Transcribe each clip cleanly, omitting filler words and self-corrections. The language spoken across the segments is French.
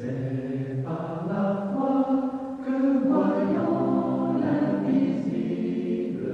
C'est par la foi que voyons l'invisible.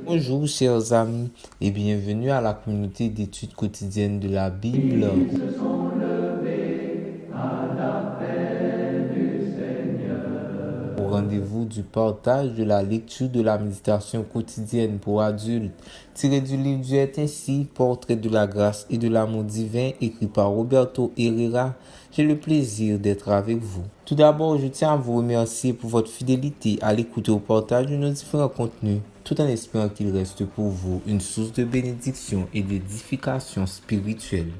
Bonjour chers amis et bienvenue à la communauté d'études quotidiennes de la Bible. Ils se sont levés à l'appel du Seigneur. Au rendez-vous du partage de la lecture de la méditation quotidienne pour adultes, tiré du livre Dieu est ainsi, portrait de la grâce et de l'amour divin, écrit par Roberto Herrera. J'ai le plaisir d'être avec vous. Tout d'abord, je tiens à vous remercier pour votre fidélité à l'écoute et au partage de nos différents contenus, tout en espérant qu'il reste pour vous une source de bénédiction et d'édification spirituelle.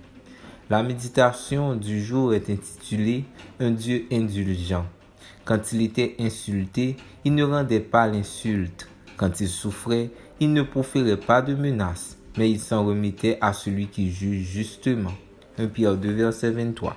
La méditation du jour est intitulée « Un Dieu indulgent ». Quand il était insulté, il ne rendait pas l'insulte. Quand il souffrait, il ne proférait pas de menaces, mais il s'en remettait à celui qui juge justement. 1 Pierre 2, verset 23.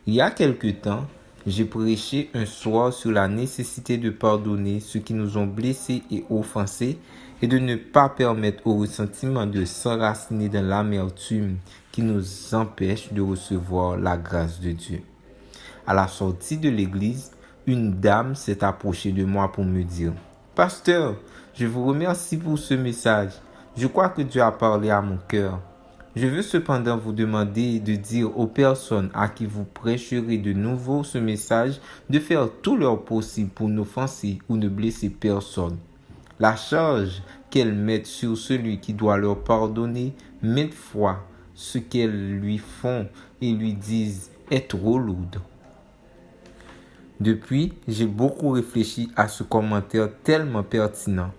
Il y a quelque temps, j'ai prêché un soir sur la nécessité de pardonner ceux qui nous ont blessés et offensés et de ne pas permettre au ressentiment de s'enraciner dans l'amertume qui nous empêche de recevoir la grâce de Dieu. À la sortie de l'église, une dame s'est approchée de moi pour me dire « Pasteur, je vous remercie pour ce message. Je crois que Dieu a parlé à mon cœur. Je veux cependant vous demander de dire aux personnes à qui vous prêcherez de nouveau ce message de faire tout leur possible pour n'offenser ou ne blesser personne. La charge qu'elles mettent sur celui qui doit leur pardonner maintes fois ce qu'elles lui font et lui disent est trop lourde. » Depuis, j'ai beaucoup réfléchi à ce commentaire tellement pertinent.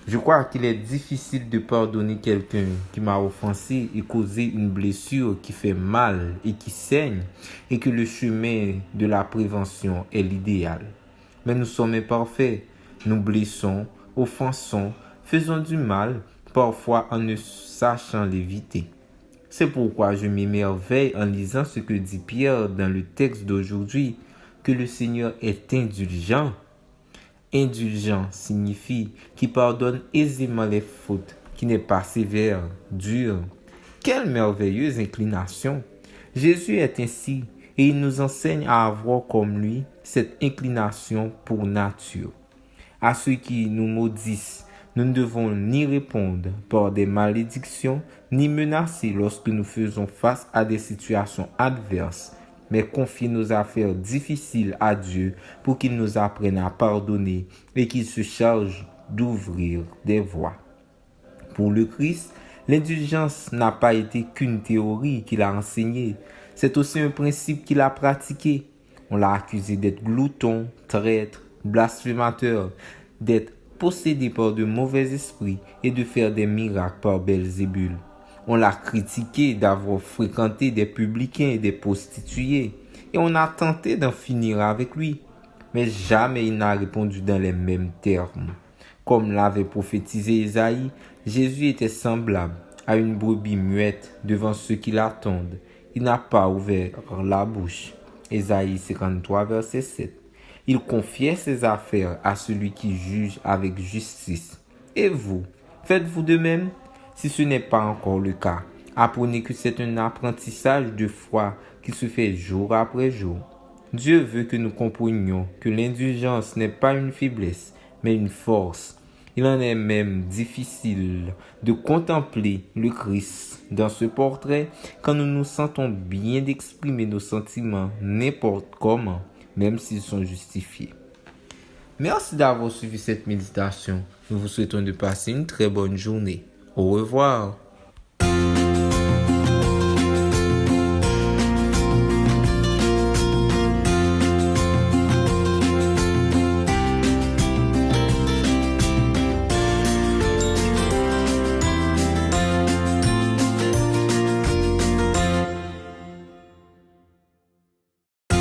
Je crois qu'il est difficile de pardonner quelqu'un qui m'a offensé et causé une blessure qui fait mal et qui saigne, et que le chemin de la prévention est l'idéal. Mais nous sommes imparfaits, nous blessons, offensons, faisons du mal, parfois en ne sachant l'éviter. C'est pourquoi je m'émerveille en lisant ce que dit Pierre dans le texte d'aujourd'hui, que le Seigneur est indulgent. Indulgent signifie qu'il pardonne aisément les fautes, qui n'est pas sévère, dur. Quelle merveilleuse inclination! Jésus est ainsi et il nous enseigne à avoir comme lui cette inclination pour nature. À ceux qui nous maudissent, nous ne devons ni répondre par des malédictions, ni menacer lorsque nous faisons face à des situations adverses, mais confier nos affaires difficiles à Dieu pour qu'il nous apprenne à pardonner et qu'il se charge d'ouvrir des voies. Pour le Christ, l'indulgence n'a pas été qu'une théorie qu'il a enseignée, c'est aussi un principe qu'il a pratiqué. On l'a accusé d'être glouton, traître, blasphémateur, d'être possédé par de mauvais esprits et de faire des miracles par Belzébul. On l'a critiqué d'avoir fréquenté des publicains et des prostituées, et on a tenté d'en finir avec lui. Mais jamais il n'a répondu dans les mêmes termes. Comme l'avait prophétisé Isaïe, Jésus était semblable à une brebis muette devant ceux qui l'attendent. Il n'a pas ouvert la bouche. Isaïe 53, verset 7. Il confiait ses affaires à celui qui juge avec justice. Et vous, faites-vous de même? Si ce n'est pas encore le cas, apprenez que c'est un apprentissage de foi qui se fait jour après jour. Dieu veut que nous comprenions que l'indulgence n'est pas une faiblesse, mais une force. Il en est même difficile de contempler le Christ dans ce portrait quand nous nous sentons bien d'exprimer nos sentiments n'importe comment, même s'ils sont justifiés. Merci d'avoir suivi cette méditation. Nous vous souhaitons de passer une très bonne journée. Au revoir.